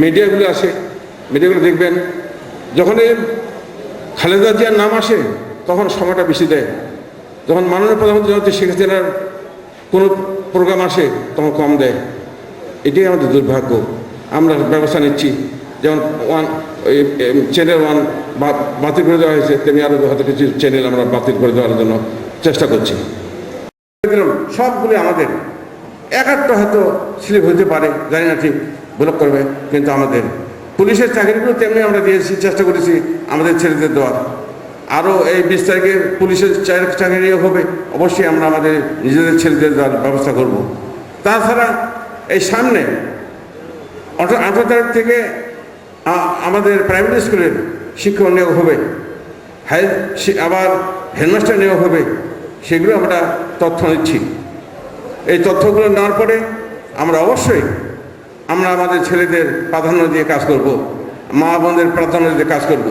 মিডিয়াগুলো আসে, মিডিয়াগুলো দেখবেন যখনই খালেদা জিয়ার নাম আসে তখন সময়টা বেশি দেয়, যখন মাননীয় প্রধানমন্ত্রী জননেত্রী শেখ হাসিনার কোনো প্রোগ্রাম আসে তখন কম দেয়। এটাই আমাদের দুর্ভাগ্য। আমরা ব্যবস্থা নিচ্ছি, যেমন চ্যানেল 1 বাতিল করে দেওয়া হয়েছে, তেমনি আরও হয়তো কিছু চ্যানেল আমরা বাতিল করে দেওয়ার জন্য চেষ্টা করছি। সবগুলি আমাদের একটা হয়তো স্লিপ হতে পারে, জানি না ঠিক ব্লক করবে, কিন্তু আমাদের পুলিশের চাকরিগুলো তেমনি আমরা দিয়েছি, চেষ্টা করেছি আমাদের ছেলেদের দেওয়ার। আরও এই 20 তারিখে পুলিশের চাকরিও হবে, অবশ্যই আমরা আমাদের নিজেদের ছেলেদের দেওয়ার ব্যবস্থা করব। তাছাড়া এই সামনে 18 তারিখ থেকে আমাদের প্রাইমারি স্কুলের শিক্ষক নিয়োগ হবে, আবার হেডমাস্টার নিয়োগ হবে, সেগুলো আমরা তথ্য নিচ্ছি। এই তথ্যগুলো নেওয়ার পরে আমরা অবশ্যই আমাদের ছেলেদের প্রাধান্য দিয়ে কাজ করব, মা বোনদের প্রাধান্য দিয়ে কাজ করব।